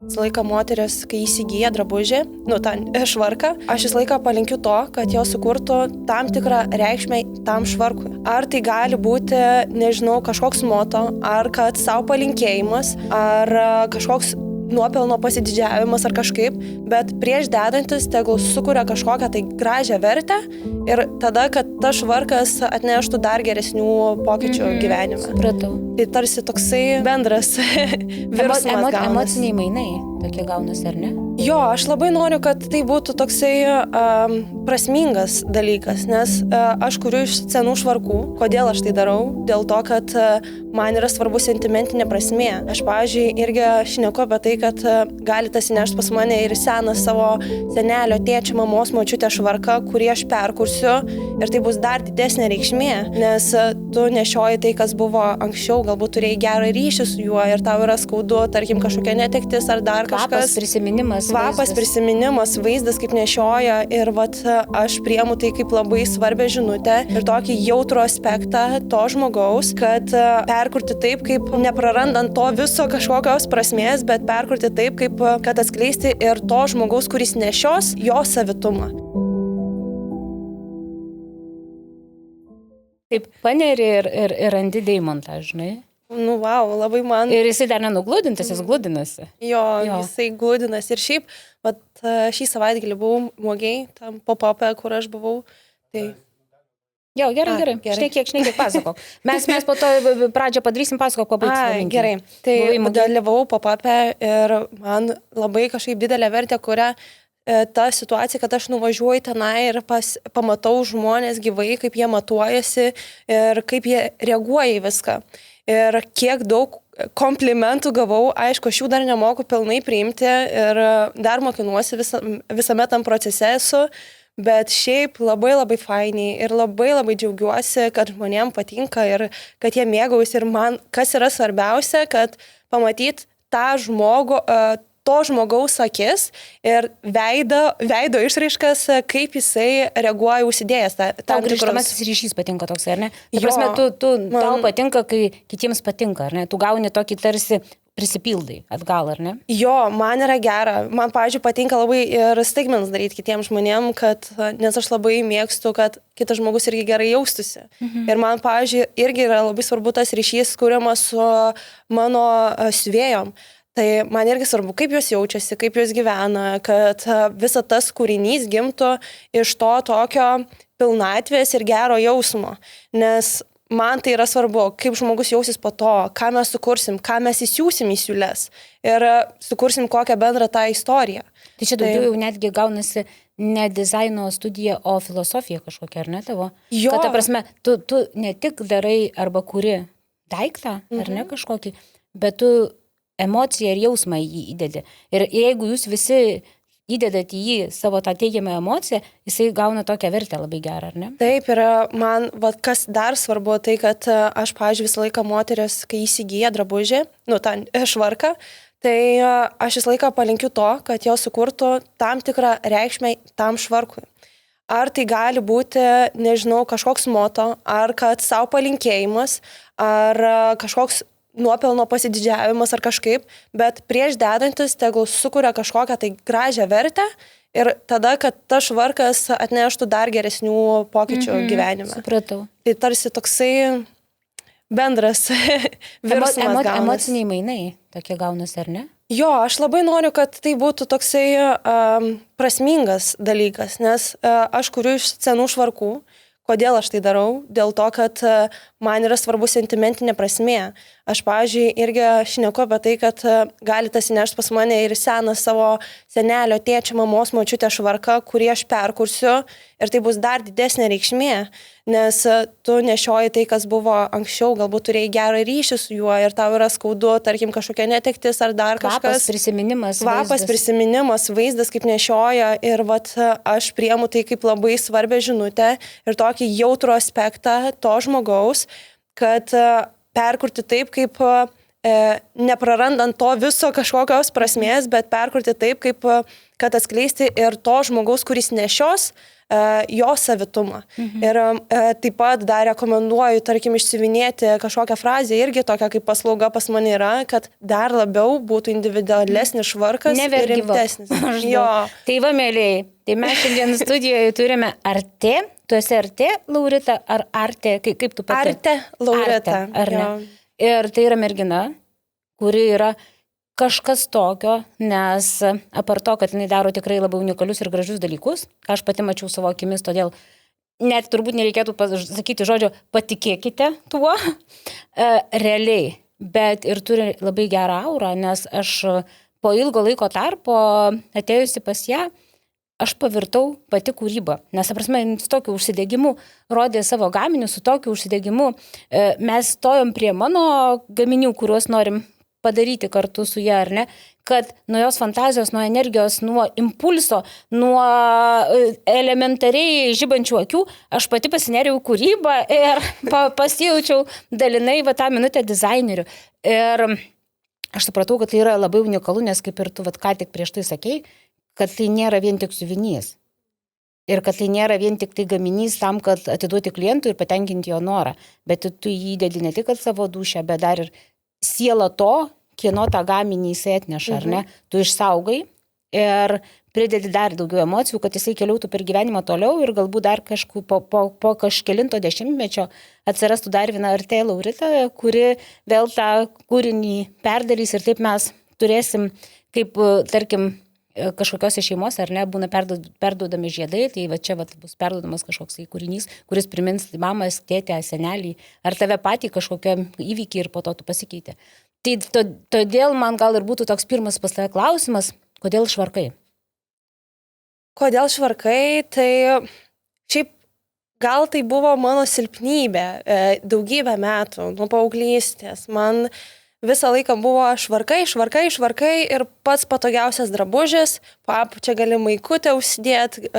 Visą laiką moteris, kai įsigyja drabužį, tą švarką, aš visą laiką palinkiu to, kad jos sukurtų tam tikrą reikšmę tam švarkui. Ar tai gali būti, nežinau, kažkoks moto, ar kad savo palinkėjimas, ar kažkoks nuopelno pasididžiavimas ar kažkaip, bet prieš dedantis tegul sukuria kažkokią tai gražią vertę ir tada, kad tas švarkas atneštų dar geresnių pokyčių gyvenime. Supratau. Tai tarsi toksai bendras virsmas gaunasi. Emociniai mainai tokie gaunasi, ar ne? Jo, aš labai noriu, kad tai būtų toksai prasmingas dalykas, nes aš kuriu iš senų švarkų. Kodėl aš tai darau? Dėl to, kad man yra svarbu sentimentinė prasmė. Aš, pavyzdžiui, irgi šneku apie tai, kad gali tas įnešti pas mane ir seną savo senelio, tėčio, mamos, močiutę švarką, kurį aš perkursiu ir tai bus dar didesnė reikšmė, nes tu nešioji tai, kas buvo anksčiau, galbūt turėjai gerą ryšį su juo ir tau yra skaudu, tarkim, kažkokia netektis ar dar kažkas. Kvapas, prisiminimas, vaizdas kaip nešioja ir aš priemu tai kaip labai svarbią žinutę ir tokį jautrų aspektą to žmogaus, kad perkurti taip, kaip neprarandant to viso kažkokios prasmės, bet perkurti taip, kaip kad atskleisti ir to žmogaus, kuris nešios jo savitumą. Taip, paneri ir randi deimantą, žinai. Wow, labai man. Ir jisai dar nenugludintas, jis gludinasi. Jo, jisai gludinasi. Ir šiaip, šį savaitgalį buvau Mugiai, tam pop-up'e, kur aš buvau. Tai... Jo, gerai. Šnekėk, pasakok. Mes po to pradžią padarysim, pasakok, pabaigsim. Gerai. Tai dalyvavau pop-up'e ir man labai kažkaip didelė vertė, kuria ta situacija, kad aš nuvažiuoju tenai ir pamatau žmonės gyvai, kaip jie matuojasi ir kaip jie reaguoja į viską. Ir kiek daug komplimentų gavau, aišku, aš jų dar nemoku pilnai priimti ir dar mokinuosi visame tam procese esu, bet šiaip labai fainiai ir labai džiaugiuosi, kad žmonėm patinka ir kad jie mėgaujasi ir man, kas yra svarbiausia, kad pamatyt tą žmogų, to žmogaus akis ir veido išraiškas, kaip jisai reaguoja užsidėjęs. Tau grįžtamasis ryšys patinka toks, ar ne? Tai prasme, tau patinka, kai kitiems patinka, ar ne? Tu gauni tokį tarsi prisipildai atgal, ar ne? Jo, man yra gera. Man, pavyzdžiui, patinka labai ir staigmenas daryti kitiems žmonėm, nes aš labai mėgstu, kad kitas žmogus irgi gerai jaustųsi. Ir man, pavyzdžiui, irgi yra labai svarbu tas ryšys, kuriamas su mano siuvėjom. Tai man irgi svarbu, kaip jos jaučiasi, kaip jos gyvena, kad visa tas kūrinys gimtų iš to tokio pilnatvės ir gero jausmo. Nes man tai yra svarbu, kaip žmogus jausis po to, ką mes sukursim, ką mes įsiūsim į siūles ir sukursim kokią bendrą tą istoriją. Tai čia daugiau jau netgi gaunasi ne dizaino studija, o filosofija kažkokia, ar ne tavo? Jo. Kad ta prasme, tu ne tik darai arba kuri daiktą, ar ne kažkokį, bet tu emociją ir jausmą į jį įdedi. Ir jeigu jūs visi įdedat į jį savo tą teigiamą emociją, jisai gauna tokią vertę labai gerą, ar ne? Taip, ir man, kas dar svarbu, tai kad aš, pavyzdžiui, visą laiką moteris, kai įsigyja drabužį, tą švarką, tai aš visą laiką palinkiu to, kad jos sukurtų tam tikrą reikšmę tam švarkui. Ar tai gali būti, nežinau, kažkoks moto, ar kad savo palinkėjimas, ar kažkoks nuopelno pasididžiavimas ar kažkaip, bet prieš dedantis tegul sukuria kažkokią tai gražią vertę ir tada, kad tas švarkas atneštų dar geresnių pokyčių gyvenime. Supratau. Tai tarsi toksai bendras virsmas gaunasi. Emociniai mainai tokie gaunasi, ar ne? Jo, aš labai noriu, kad tai būtų toksai prasmingas dalykas, nes aš kuriu iš senų švarkų. Kodėl aš tai darau? Dėl to, kad man yra svarbu sentimentinė prasmė. Aš, pavyzdžiui, irgi šneku apie tai, kad gali tas įnešti pas mane ir seną savo senelio, tėčio, mamos, močiutę švarką, kurį aš perkursiu ir tai bus dar didesnė reikšmė, nes tu nešioji tai, kas buvo anksčiau, galbūt turėjai gerą ryšį su juo ir tau yra skaudu, tarkim, kažkokia netektis ar dar kažkas. Kvapas, prisiminimas, vaizdas kaip nešioja ir aš priemu tai kaip labai svarbią žinutę ir tokį jautrų aspektą to žmogaus, kad perkurti taip, kaip neprarandant to viso kažkokios prasmės, bet perkurti taip, kaip kad atskleisti ir to žmogaus, kuris nešios jo savitumą. Ir taip pat dar rekomenduoju, tarkim, išsiuvinėti kažkokią frazę, irgi tokia kaip paslauga pas mane yra, kad dar labiau būtų individualesnis švarkas ir rimtesnis. Jo. Tai va, mėlyjei, tai mes šiandien studijoje turime Arte, tu esi Arte, Laurita, ar Arte, kaip tu pati? Arte, Laurita. Arte, ar ne? Ir tai yra mergina, kuri yra kažkas tokio, nes apart to, kad jinai daro tikrai labai unikalius ir gražius dalykus, ką aš pati mačiau savo akimis, todėl net turbūt nereikėtų sakyti žodžio patikėkite tuo, realiai, bet ir turi labai gerą aurą, nes aš po ilgo laiko tarpo atėjusi pas ją, aš pavirtau pati kūrybą, nes, prasme, su tokiu užsidegimu rodė savo gaminius, su tokiu užsidegimu mes stojom prie mano gaminių, kuriuos norim padaryti kartu su ją, ar ne, kad nuo jos fantazijos, nuo energijos, nuo impulso, nuo elementariai žibančių akių, aš pati pasineriau kūrybą ir pasijaučiau dalinai tą minutę dizaineriu. Ir aš supratau, kad tai yra labai unikalu, nes kaip ir tu ką tik prieš tai sakei, kad tai nėra vien tik siuvinys. Ir kad tai nėra vien tik tai gaminys tam, kad atiduoti klientui ir patenkinti jo norą, bet tu jį įdedi ne tik savo dūšią, bet dar ir siela to, kieno tą gaminį jisai atneša, ar ne? Tu išsaugai ir pridedi dar daugiau emocijų, kad jisai keliautų per gyvenimą toliau ir galbūt dar po kažkelinto dešimtmečio atsirastų dar viena Arte Laurita, kuri vėl tą kūrinį perdarys ir taip mes turėsim, kaip, tarkim, kažkokiose šeimose, ar ne, būna perduodami žiedai, tai va čia bus perduodamas kažkoks kūrinys, kuris primins mamas, tėtę, senelį, ar tave patį kažkokiam įvykį ir po to tu pasikeitė. Tai todėl man gal ir būtų toks pirmas pas tave klausimas, kodėl švarkai? Kodėl švarkai? Tai šiaip gal tai buvo mano silpnybė daugybę metų, nuo paauglystės. Man visą laiką buvo švarkai ir pats patogiausias drabužis, čia gali maikutę užsidėti,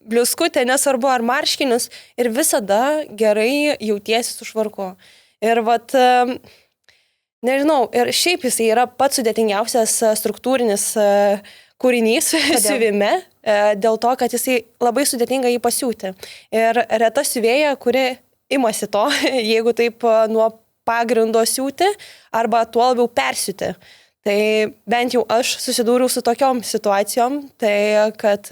bliuskutę, nesvarbu ar marškinius, ir visada gerai jautiesi su švarku. Ir nežinau, ir šiaip jisai yra pats sudėtingiausias struktūrinis kūrinys siuvime, dėl to, kad jisai labai sudėtinga jį pasiūti. Ir reta siuvėja, kuri imasi to, jeigu taip nuo pagrindo siūti, arba tuo labiau persiūti. Tai bent jau aš susidūriau su tokiom situacijom, tai kad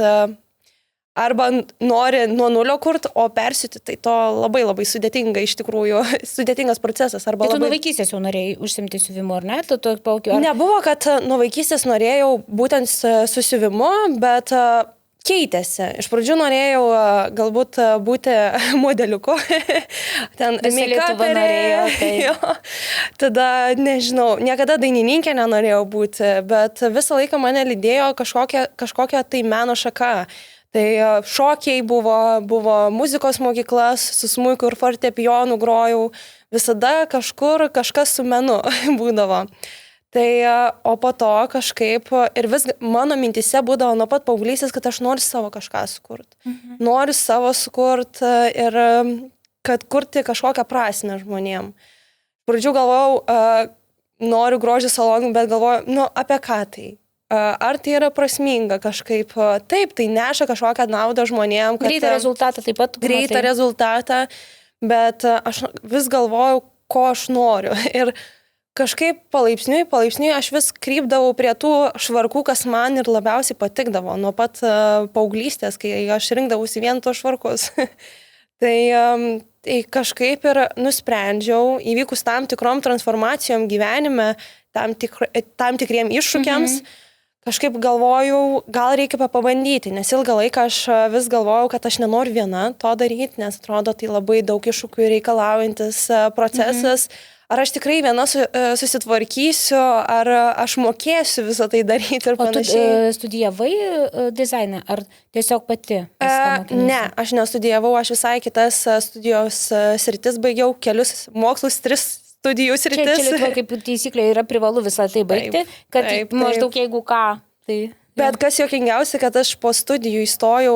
arba nori nuo nulio kurt, o persiūti, tai to labai labai sudėtinga, iš tikrųjų, sudėtingas procesas. Arba tu nuo vaikystės jau norėjai užsimti siuvimu, ar ne? Nebuvo, kad nuo vaikystės norėjau būtent su siuvimu, bet keitėsi. Iš pradžių norėjau galbūt būti modeliuku. Ten make-uperė. Tai. Tada, nežinau, niekada dainininkė nenorėjau būti, bet visą laiką mane lydėjo kažkokia tai meno šaka. Tai šokiai buvo muzikos mokyklas, su smuiku ir fortepijonu grojau. Visada kažkas su menu būdavo. Tai, o po to kažkaip ir vis mano mintise būdavo nuo pat paauglystės, kad aš noriu savo kažką sukurti. Noriu savo sukurti ir kad kurti kažkokią prasmę žmonėm. Pradžių galvojau, noriu grožio salonų, bet galvojau, apie ką tai? Ar tai yra prasminga kažkaip? Taip, tai neša kažkokią naudą žmonėm. Greitą rezultatą taip pat. Greitą rezultatą, bet aš vis galvojau, ko aš noriu. Ir kažkaip palaipsniui aš vis krypdavau prie tų švarkų, kas man ir labiausiai patikdavo nuo pat paauglystės, kai aš rinkdavausi vien tos švarkus. Tai kažkaip ir nusprendžiau, įvykus tam tikrom transformacijom gyvenime, tam tikriem iššūkiams, kažkaip galvojau, gal reikia pabandyti, nes ilgą laiką aš vis galvojau, kad aš nenoriu viena to daryti, nes atrodo tai labai daug iššūkių reikalaujantis procesas. Ar aš tikrai viena susitvarkysiu, ar aš mokėsiu visą tai daryti ir panašiai. O tu studijavai dizainą, ar tiesiog pati? Ne, aš nestudijavau, aš visai kitas studijos sritis baigiau, kelius mokslus, 3 studijų sritis. Čia Lietuvoje kaip taisyklė yra privalu visą tai baigti, kad maždaug jeigu ką. Tai, bet kas juokingiausia, kad aš po studijų įstojau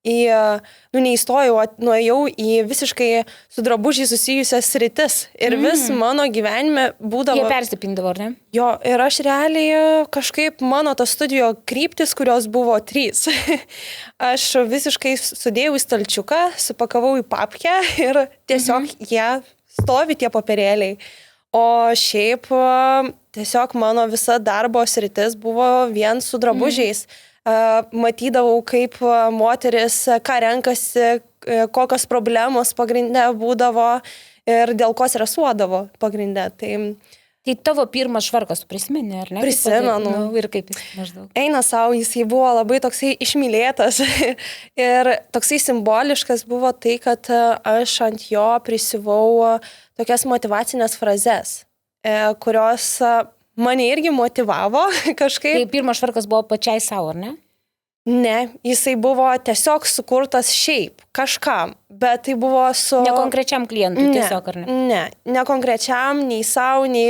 neįstojau, nuėjau į visiškai su drabužiai susijusias sritis. Ir vis mano gyvenime būdavo... Jie persipindavo, ar ne? Jo, ir aš realiai kažkaip mano tos studijo kryptis, kurios buvo 3. Aš visiškai sudėjau į stalčiuką, supakavau į papkę ir tiesiog jie stovi tie popierėliai. O šiaip tiesiog mano visa darbo sritis buvo vien su drabužiais. Matydavau, kaip moteris, ką renkasi, kokios problemos pagrindė būdavo ir dėl ko stresuodavo pagrindė. Tai tavo pirmas švarkas, tu prisimeni, ar ne? Prisimenu. Ir kaip jis maždaug? Eina savo, jisai buvo labai toksai išmylėtas ir toksai simboliškas buvo tai, kad aš ant jo prisivau tokias motyvacinės frazes, kurios mane irgi motyvavo kažkaip. Tai pirmas švarkas buvo pačiai savo, ar ne? Ne, jisai buvo tiesiog sukurtas šiaip, kažkam, bet tai buvo su... Ne konkrečiam klientui tiesiog, ar ne? Ne konkrečiam, nei savo, nei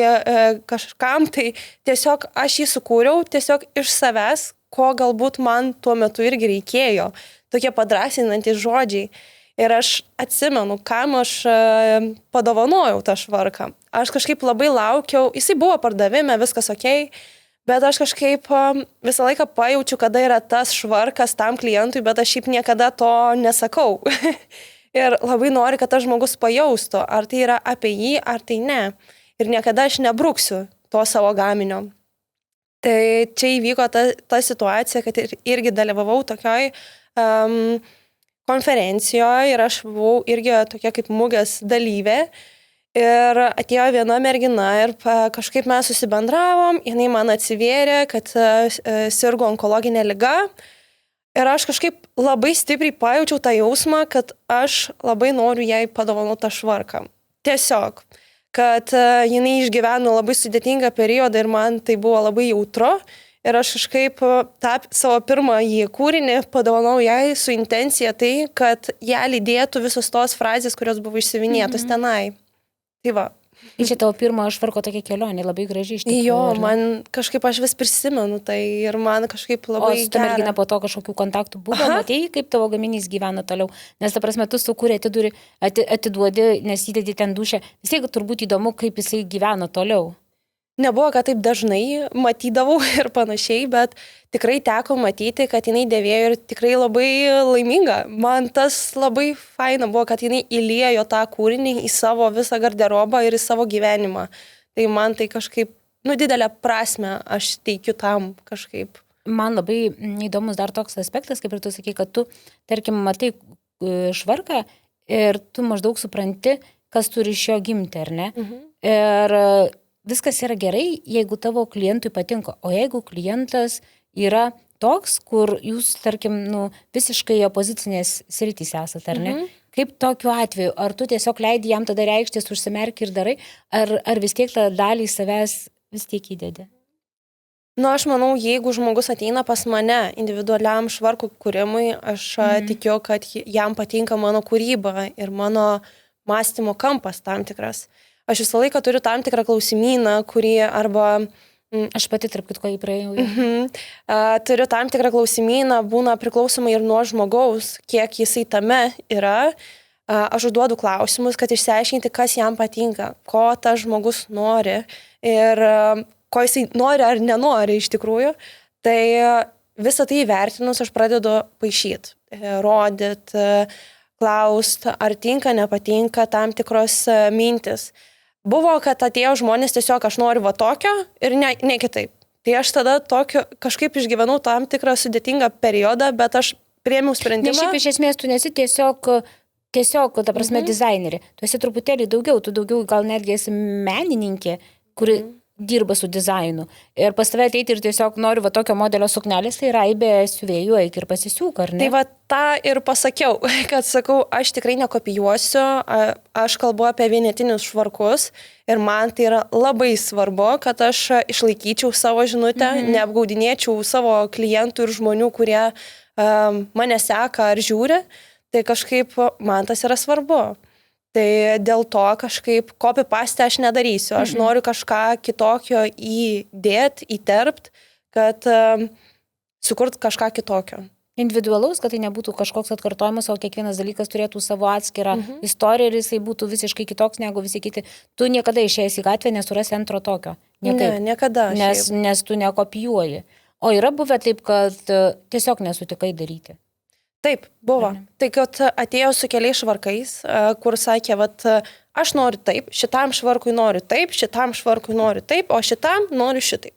kažkam, tai tiesiog aš jį sukūriau tiesiog iš savęs, ko galbūt man tuo metu irgi reikėjo. Tokie padrasinantys žodžiai. Ir aš atsimenu, kam aš padovanojau tą švarką. Aš kažkaip labai laukiau, jisai buvo pardavime, viskas okei, bet aš kažkaip visą laiką pajaučiu, kada yra tas švarkas tam klientui, bet aš šiaip niekada to nesakau. Ir labai noriu, kad tas žmogus pajaustų, ar tai yra apie jį, ar tai ne. Ir niekada aš nebruksiu to savo gaminio. Tai čia įvyko ta situacija, kad irgi dalyvavau tokioj konferencijoje ir aš buvau irgi tokia kaip mugės dalyvė. Ir atėjo viena mergina ir kažkaip mes susibendravom, jinai man atsivėrė, kad sirgo onkologinė liga. Ir aš kažkaip labai stipriai pajaučiau tą jausmą, kad aš labai noriu jai padovanoti tą švarką. Tiesiog, kad jinai išgyveno labai sudėtingą periodą ir man tai buvo labai jautru. Ir aš kažkaip tą savo pirmąjį kūrinį padovanau jai su intencija tai, kad ją lydėtų visos tos frazės, kurios buvo išsivinėtos tenai. Tai va. Ir čia tavo pirmo švarko tokia kelionė, labai graži iš tikrųjų. Jo, man kažkaip aš vis prisimenu tai ir man kažkaip labai gera. O su ta mergina po to kažkokių kontaktų buvo, matėjai, kaip tavo gaminys gyvena toliau. Nes ta prasme, tu sukūrė, atiduodi, nes įdedi ten dušę. Vis tiek turbūt įdomu, kaip jisai gyvena toliau. Nebuvo, kad taip dažnai matydavau ir panašiai, bet tikrai teko matyti, kad jinai dėvėjo ir tikrai labai laiminga. Man tas labai faina buvo, kad jinai įliejo tą kūrinį į savo visą garderobą ir į savo gyvenimą. Tai man tai kažkaip, didelę prasmę aš teikiu tam kažkaip. Man labai įdomus dar toks aspektas, kaip ir tu sakai, kad tu, tarkim, matai švarką ir tu maždaug supranti, kas turi iš jo gimti, ar ne? Ir viskas yra gerai, jeigu tavo klientui patinka, o jeigu klientas yra toks, kur jūs, tarkim, visiškai opozicinės sritys esate, ar ne? Kaip tokiu atveju? Ar tu tiesiog leidi jam tada reikštis, užsimerki ir darai, ar vis tiek tą dalį savęs vis tiek įdedi? Aš manau, jeigu žmogus ateina pas mane individualiam švarkų kūrimui, aš tikiu, kad jam patinka mano kūryba ir mano mąstymo kampas tam tikras. Aš visą laiką turiu tam tikrą klausimyną, kurį arba... Aš pati tarp kitko įpraėjau. Turiu tam tikrą klausimyną, būna priklausomai ir nuo žmogaus, kiek jisai tame yra. Aš užduodu klausimus, kad išsiaiškinti, kas jam patinka, ko tas žmogus nori ir ko jisai nori ar nenori iš tikrųjų. Tai visą tai įvertinus aš pradedu paišyti, rodyti, klausti, ar tinka, nepatinka tam tikros mintis. Buvo, kad atėjo žmonės tiesiog, aš noriu va tokio ir ne kitaip. Tai aš tada tokio kažkaip išgyvenau tam tikrą sudėtingą periodą, bet aš priėmiau sprendimą. Nes šiaip iš esmės tu nesi tiesiog, ta prasme, dizainerė. Tu esi truputėlį daugiau, tu daugiau gal netgi esi menininkė, kuri dirba su dizainu. Ir pas tave ateiti ir tiesiog noriu va tokio modelio suknelės, tai raibė siuvėjų, eik ir pasisiūk, ar ne? Tai va tą ir pasakiau, kad sakau, aš tikrai nekopijuosiu, aš kalbu apie vienetinius švarkus ir man tai yra labai svarbu, kad aš išlaikyčiau savo žinutę, neapgaudinėčiau savo klientų ir žmonių, kurie mane seka ar žiūri, tai kažkaip man tas yra svarbu. Tai dėl to kažkaip copy-paste aš nedarysiu. Aš noriu kažką kitokio įdėti, įterpt, kad sukurt kažką kitokio. individualaus, kad tai nebūtų kažkoks atkartojimas, o kiekvienas dalykas turėtų savo atskirą istoriją ir jisai būtų visiškai kitoks negu visi kiti. Tu niekada išėjęs į gatvę nesurasi antro tokio. Ne, niekada. Nes tu nekopijuoji. O yra buvę taip, kad tiesiog nesutikai daryti. Taip, buvo. Tai kad atėjo su keliais švarkais, kur sakė, aš noriu taip, šitam švarkui noriu taip, šitam švarkui noriu taip, o šitam noriu šitaip.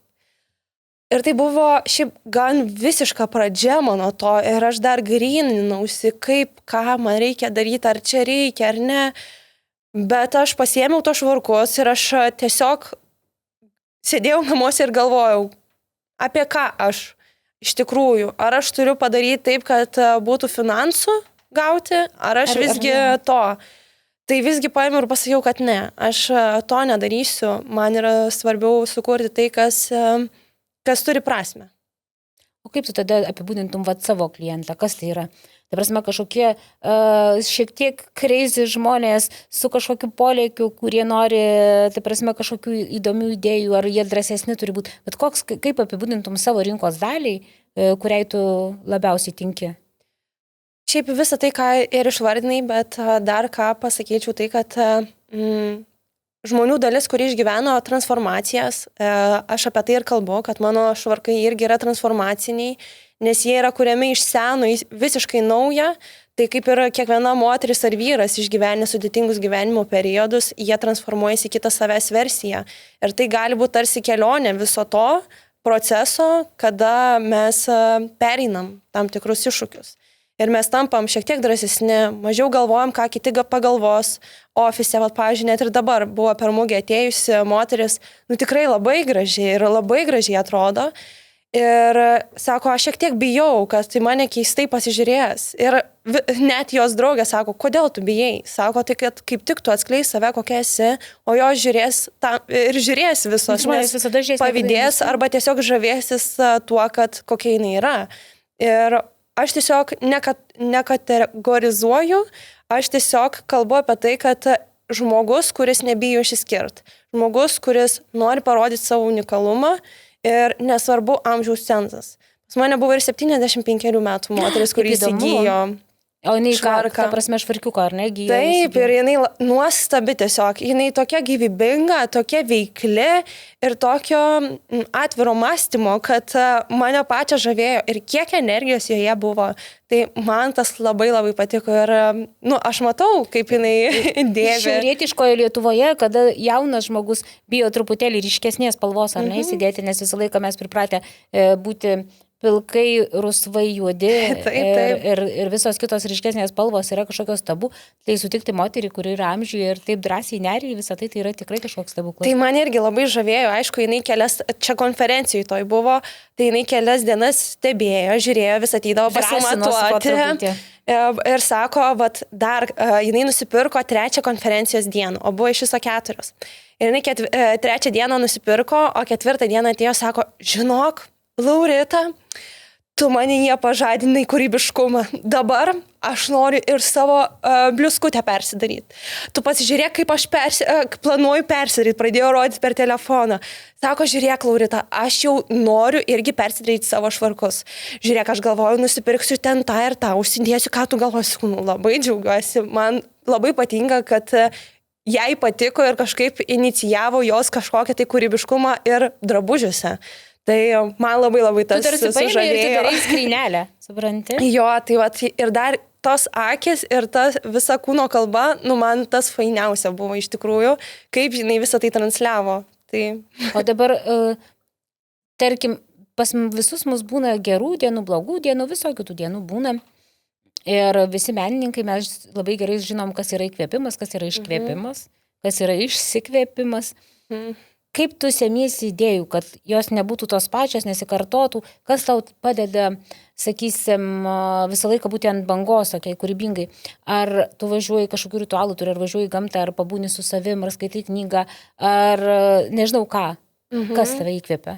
Ir tai buvo šiaip gan visiška pradžia mano to ir aš dar gryninausi, ką man reikia daryti, ar čia reikia, ar ne. Bet aš pasiėmiau to švarkus ir aš tiesiog sėdėjau namuose ir galvojau, apie ką aš iš tikrųjų. Ar aš turiu padaryti taip, kad būtų finansų gauti, ar aš visgi to. Tai visgi paėmiau ir pasakiau, kad ne, aš to nedarysiu. Man yra svarbiau sukurti tai, kas turi prasmę. O kaip tu tada apibūdintum savo klientą? Kas tai yra? Tai prasme, kažkokie šiek tiek crazy žmonės su kažkokiu polėkiu, kurie nori, tai prasme, kažkokių įdomių idėjų, ar jie drąsesni turi būti. Bet kaip apibūdintum savo rinkos daliai, kuriai tu labiausiai tinki? Šiaip visą tai, ką ir išvardinai, bet dar ką pasakyčiau, tai, kad žmonių dalis, kuri išgyveno transformacijas, aš apie tai ir kalbu, kad mano švarkai irgi yra transformaciniai, nes jie yra kuriami iš seno į visiškai naują, tai kaip ir kiekviena moteris ar vyras išgyvenę sudėtingus gyvenimo periodus, jie transformuojasi į kitą savęs versiją. Ir tai gali būti tarsi kelionė viso to proceso, kada mes pereinam tam tikrus iššūkius. Ir mes tampam šiek tiek drąsesni, mažiau galvojam, ką kiti pagalvos ofise. Pavyzdžiui, net ir dabar buvo per mugę atėjusi moteris, tikrai labai gražiai ir labai gražiai atrodo. Ir sako, aš šiek tiek bijau, kad tai mane keistai pasižiūrės. Ir net jos draugė sako, kodėl tu bijai? Sako, tai kad kaip tik tu atskleis save, kokia esi, o jos žiūrės visos. Žmonės visada žiūrės. Pavydės arba tiesiog žavėsis tuo, kad kokia jinai yra. Ir aš tiesiog nekategorizuoju, aš tiesiog kalbu apie tai, kad žmogus, kuris nebijo išsiskirt, žmogus, kuris nori parodyti savo unikalumą, ir nesvarbu amžiaus cenzas. Pas mane buvo ir 75 metų moteris, kuri įsigijo O jinai ta prasme švarkiuką, ar ne? Taip, ir jinai nuostabi tiesiog. Jinai tokia gyvybinga, tokia veikli ir tokio atviro mąstymo, kad mane pačią žavėjo ir kiek energijos joje buvo. Tai man tas labai labai patiko ir aš matau, kaip jinai dėvi. Šiaurietiškoje Lietuvoje, kada jaunas žmogus bijo truputėlį ryškesnės spalvos, ar ne įsidėti, nes visą laiką mes pripratę būti pilkai, rusvai, juodi ir visos kitos ryškesnės spalvos yra kažkokios tabu, tai sutikti moterį, kuri yra amžiuje ir taip drąsiai nerį, visą tai yra tikrai kažkoks stebuklas. Tai man irgi labai žavėjo, aišku, jinai čia konferencijų toj buvo, tai jinai kelias dienas stebėjo, žiūrėjo, vis atydavo pasimatuoti ir sako, jinai nusipirko 3 konferencijos dieną, o buvo iš viso 4. Ir jinai 3 dieną nusipirko, o 4 dieną atėjo, sako, žinok, Laurita, tu manyje pažadinai kūrybiškumą. Dabar aš noriu ir savo bliuskutę persidaryti. Tu pasižiūrėk, kaip aš planuoju persidaryti, pradėjau rodyti per telefoną. Sako, žiūrėk, Laurita, aš jau noriu irgi persidaryti savo švarkus. Žiūrėk, aš galvoju, nusipirksiu ten tą ir tą, užsidėsiu, ką tu galvosi. Labai džiaugiuosi, man labai patinka, kad jai patiko ir kažkaip inicijavo jos kažkokią tai kūrybiškumą ir drabužiuose. Tai man labai labai tas sužavėjo. Tu tarsi paėmė skrynelę, supranti? Jo, tai ir dar tos akis ir ta visa kūno kalba, man tas fainiausia buvo iš tikrųjų, kaip jinai visą tai transliavo. Tai... O dabar, tarkim, pas visus mus būna gerų dienų, blogų dienų, visokių tų dienų būna. Ir visi menininkai mes labai gerai žinom, kas yra įkvėpimas, kas yra iškvėpimas, kas yra išsikvėpimas. Kaip tu semiesi idėjų, kad jos nebūtų tos pačios, nesikartotų, kas tau padeda, sakysim, visą laiką būti ant bangos, kūrybingai? Ar tu važiuoji kažkokių ritualų, ar važiuoji į gamtą, ar pabūni su savim, ar skaitai knygą, ar nežinau ką, kas tave įkvėpia?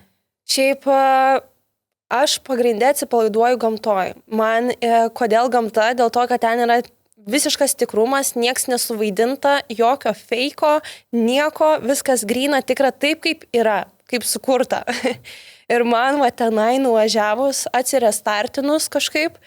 Šiaip aš pagrindę atsipalaiduoju gamtoj. Man kodėl gamta? Dėl to, kad ten yra visiškas tikrumas, nieks nesuvaidinta, jokio feiko, nieko, viskas gryna, tikra taip, kaip yra, kaip sukurta. Ir man va tenai nuvažiavus, atsirestartinus kažkaip,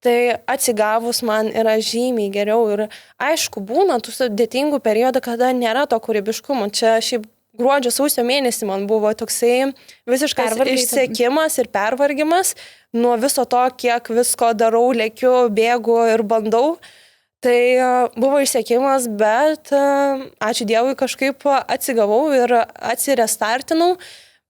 tai atsigavus man yra žymiai geriau. Ir aišku, būna tų sudėtingų periodų, kada nėra to kūrybiškumo. Čia šiaip gruodžio sausio mėnesį man buvo toksai visiškas išsekimas ir pervargimas nuo viso to, kiek visko darau, lėkiu, bėgu ir bandau. Tai buvo išsekimas, bet ačiū Dievui kažkaip atsigavau ir atsirestartinau.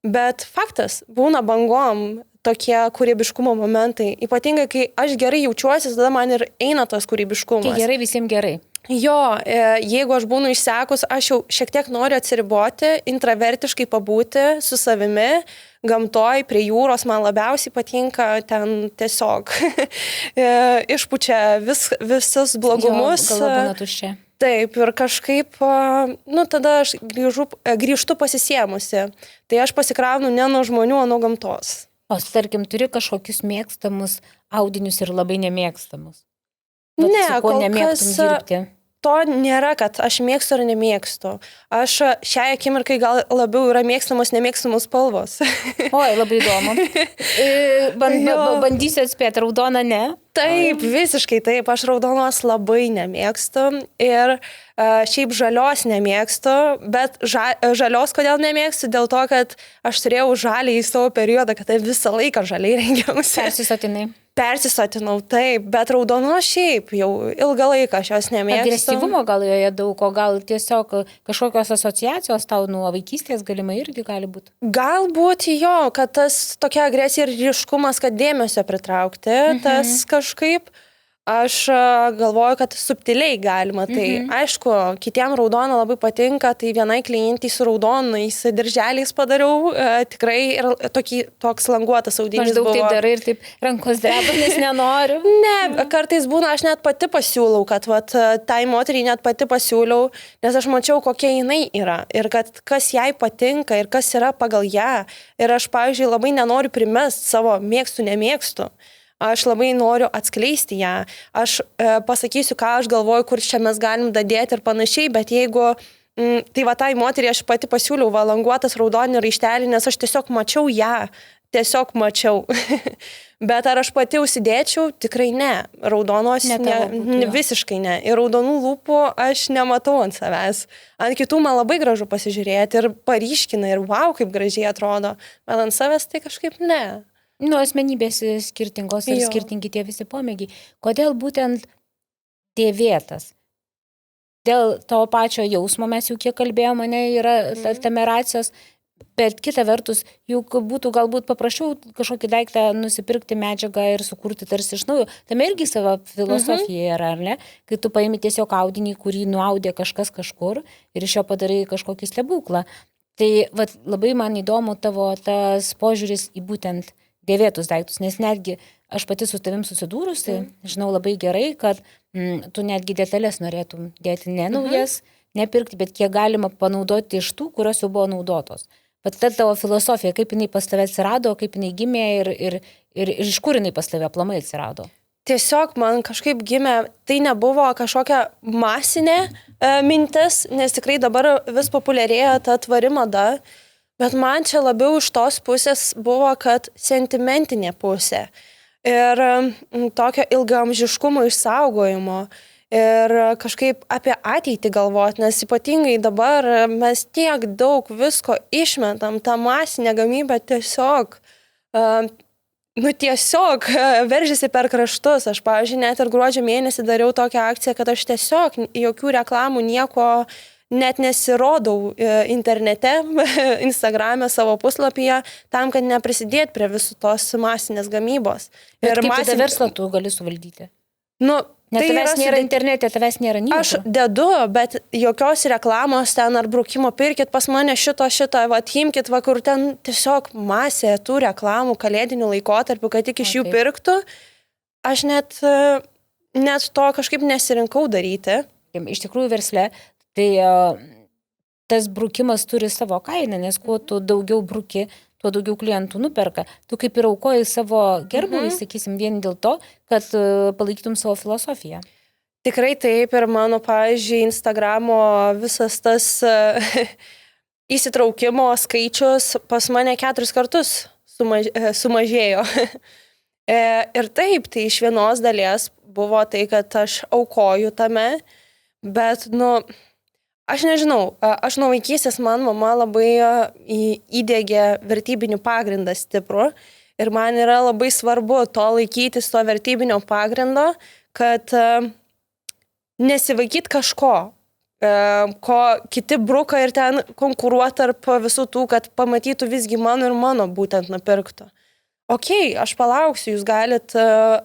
Bet faktas, būna bangom tokie kūrybiškumo momentai. Ypatingai, kai aš gerai jaučiuosi, tada man ir eina tas kūrybiškumas. Kai gerai, visiems gerai. Jo, jeigu aš būnu išsekus, aš jau šiek tiek noriu atsiriboti, intravertiškai pabūti su savimi, gamtoj, prie jūros man labiausiai patinka, ten tiesiog išpučia visus blogumus. Jo, galva būna tuščia. Taip, ir kažkaip, tada aš grįžtu pasisėmusi. Tai aš pasikraunu ne nuo žmonių, o nuo gamtos. O, tarkim, turi kažkokius mėgstamus audinius ir labai nemėgstamus? Ne, kol nemėgtum dirbti? To nėra, kad aš mėgstu ar nemėgstu. Aš šiai akimirkai gal labiau yra mėgstamos, nemėgstamos spalvos. Oi, labai įdomu. Bandysiu atspėti, raudona ne? Taip, visiškai taip. Aš raudonos labai nemėgstu ir šiaip žalios nemėgstu, bet žalios kodėl nemėgstu? Dėl to, kad aš turėjau žalį į savo periodą, kad visą laiką žaliai rengiausi. Persisotinau, taip, bet raudonos šiaip jau ilgą laiką aš jos nemėgstu. Agresyvumo gal joje daug, o gal tiesiog kažkokios asociacijos tau nuo vaikystės galimai irgi gali būti? Galbūt jo, kad tas tokia agresija ir ryškumas, kad dėmesio pritraukti, tas kažkaip. Aš galvoju, kad subtiliai galima. Tai aišku, kitiem raudona labai patinka, tai vienai klientai su raudonais dirželiais padariau, tikrai ir toks languotas audinys buvo. Aš daug taip darai ir taip rankos dreba, nes nenoriu. Ne, kartais būna, aš net pati pasiūlau, kad tai moteriai net pati pasiūliau, nes aš mačiau, kokia jinai yra ir kad kas jai patinka ir kas yra pagal ją. Ir aš, pavyzdžiui, labai nenoriu primest savo mėgstu, nemėgstu. Aš labai noriu atskleisti ją. Aš pasakysiu, ką aš galvoju, kur čia mes galim dadėti ir panašiai, bet jeigu, tai moteriai aš pati pasiūliau languotas raudonį raištelį, nes aš tiesiog mačiau ją. Tiesiog mačiau. Bet ar aš pati užsidėčiau? Tikrai ne. Raudonos visiškai ne. Ir raudonų lūpų aš nematau ant savęs. Ant kitų man labai gražu pasižiūrėti ir paryškina ir wow, kaip gražiai atrodo. Bet ant savęs tai kažkaip ne. Asmenybės skirtingos ir skirtingi tie visi pomėgiai. Kodėl būtent dėvėtas? Dėl to pačio jausmo mes jau kiek kalbėjome, yra temeracijos, bet kita vertus, juk būtų galbūt paprasčiau kažkokį daiktą nusipirkti medžiagą ir sukurti tarsi iš naujo. Tame irgi savo filosofija yra, ar ne? Kai tu paimi tiesiog audinį, kurį nuaudė kažkas kažkur ir iš jo padarai kažkokį stebuklą. Tai labai man įdomu tavo tas požiūris į būtent dėvėtus daiktus, nes netgi aš pati su tavim susidūrusi, žinau labai gerai, kad tu netgi detalės norėtum dėti ne naujas, nepirkti, bet kiek galima panaudoti iš tų, kurios jau buvo naudotos. Bet ta tavo filosofija, kaip jinai pas tave atsirado, kaip jinai gimė ir iš kur jinai pas tave aplamai atsirado? Tiesiog man kažkaip gimė, tai nebuvo kažkokia masinė mintis, nes tikrai dabar vis populiarėja ta tvari mada. Bet man čia labiau iš tos pusės buvo, kad sentimentinė pusė ir tokio ilgaamžiškumo išsaugojimo ir kažkaip apie ateitį galvoti, nes ypatingai dabar mes tiek daug visko išmetam, tą masinę gamybę tiesiog veržiasi per kraštus. Aš, pavyzdžiui, net ir gruodžio mėnesį dariau tokią akciją, kad aš tiesiog jokių reklamų nieko net nesirodau internete, Instagrame, savo puslapyje, tam, kad neprisidėt prie visų tos masinės gamybos. Bet kaip tada verslą tu gali suvaldyti? Nes tavęs nėra internete, tavęs nėra nieko. Aš dedu, bet jokios reklamos ten ar brukimo pirkit pas mane šitą, imkit, kur ten tiesiog masė tų reklamų kalėdinių laikotarpių, kad tik iš jų pirktų. Aš net to kažkaip nesirinkau daryti. Iš tikrųjų versle tai tas brukimas turi savo kainą, nes kuo tu daugiau bruki, tuo daugiau klientų nuperka. Tu kaip ir aukoji savo gerbuvį, sakysim, vien dėl to, kad palaikytum savo filosofiją. Tikrai taip ir mano, pavyzdžiui, Instagramo visas tas įsitraukimo skaičius pas mane 4 kartus sumažėjo. Ir taip, tai iš vienos dalies buvo tai, kad aš aukoju tame, bet, aš nežinau, aš nuo vaikystės man mama labai įdėgė vertybinių pagrindą stiprų ir man yra labai svarbu to laikytis, to vertybinio pagrindo, kad nesivaikyt kažko, ko kiti bruka ir ten konkuruoti tarp visų tų, kad pamatytų visgi mano ir mano būtent nupirktų. Aš palauksiu, jūs galit